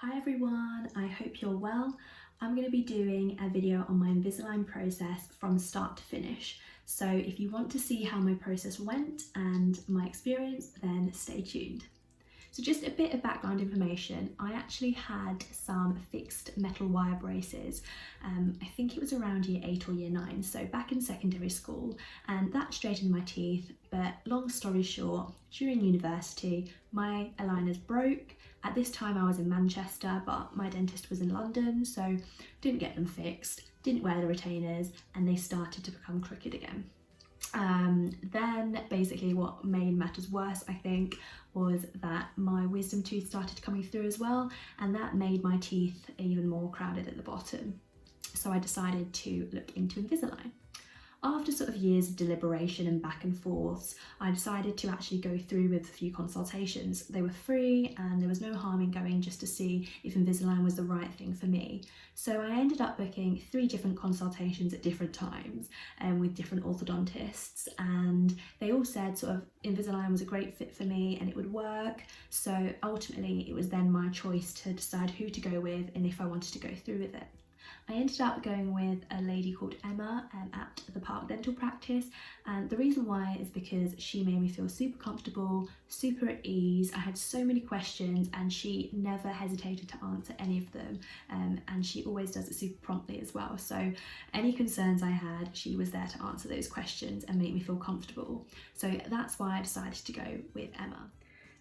Hi everyone, I hope you're well. I'm going to be doing a video on my Invisalign process from start to finish. So if you want to see how my process went and my experience, then stay tuned. So just a bit of background information, I actually had some fixed metal wire braces. I think it was around year 8 or year 9, so back in secondary school, and that straightened my teeth. But long story short, during university, my aligners broke. At this time I was in Manchester, but my dentist was in London, so didn't get them fixed, didn't wear the retainers, and they started to become crooked again. Then basically what made matters worse, I think, was that my wisdom tooth started coming through as well, and that made my teeth even more crowded at the bottom. So I decided to look into Invisalign. After sort of years of deliberation and back and forths, I decided to actually go through with a few consultations. They were free and there was no harm in going just to see if Invisalign was the right thing for me. So I ended up booking 3 different consultations at different times with different orthodontists, and they all said sort of Invisalign was a great fit for me and it would work. So ultimately it was then my choice to decide who to go with and if I wanted to go through with it. I ended up going with a lady called Emma at the Park Dental Practice, and the reason why is because she made me feel super comfortable, super at ease. I had so many questions and she never hesitated to answer any of them, and she always does it super promptly as well. So any concerns I had, she was there to answer those questions and make me feel comfortable. So that's why I decided to go with Emma.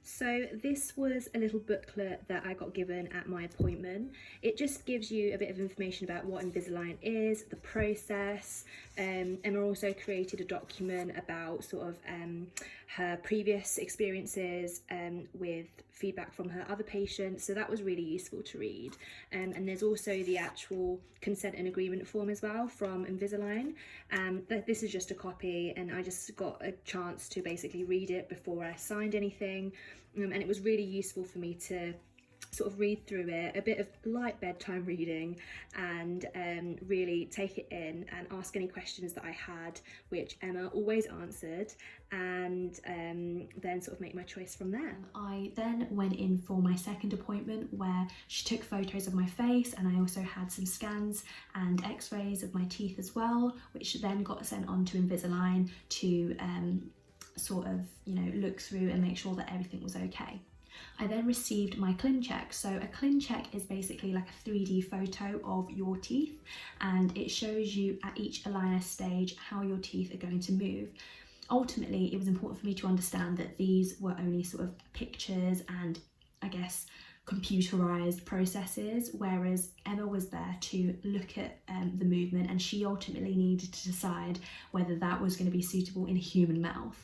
So this was a little booklet that I got given at my appointment. It just gives you a bit of information about what Invisalign is, the process. Emma also created a document about sort of her previous experiences with feedback from her other patients, so that was really useful to read. And there's also the actual consent and agreement form as well from Invisalign. This is just a copy, and I just got a chance to basically read it before I signed anything. And it was really useful for me to sort of read through it, a bit of light bedtime reading, and really take it in and ask any questions that I had, which Emma always answered, and then sort of make my choice from there. I then went in for my second appointment where she took photos of my face, and I also had some scans and x-rays of my teeth as well, which then got sent on to Invisalign to sort of, look through and make sure that everything was okay. I then received my Clin Check. So a Clin Check is basically like a 3D photo of your teeth, and it shows you at each aligner stage how your teeth are going to move. Ultimately, it was important for me to understand that these were only sort of pictures and, I guess, computerized processes, whereas Emma was there to look at the movement, and she ultimately needed to decide whether that was going to be suitable in a human mouth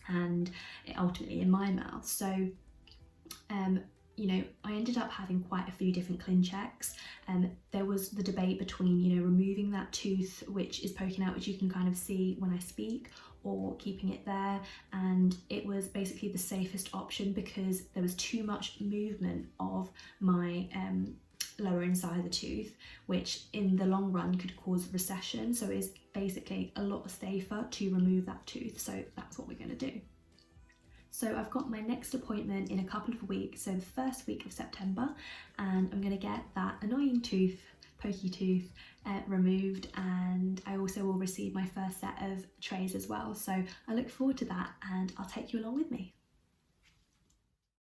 and ultimately in my mouth. So I ended up having quite a few different Clin Checks. There was the debate between, removing that tooth which is poking out, which you can kind of see when I speak, or keeping it there, and it was basically the safest option because there was too much movement of my lower incisor tooth, which in the long run could cause recession. So it's basically a lot safer to remove that tooth. So that's what we're going to do. So I've got my next appointment in a couple of weeks, so the first week of September, and I'm going to get that annoying tooth, pokey tooth, removed, and I also will receive my first set of trays as well. So I look forward to that, and I'll take you along with me.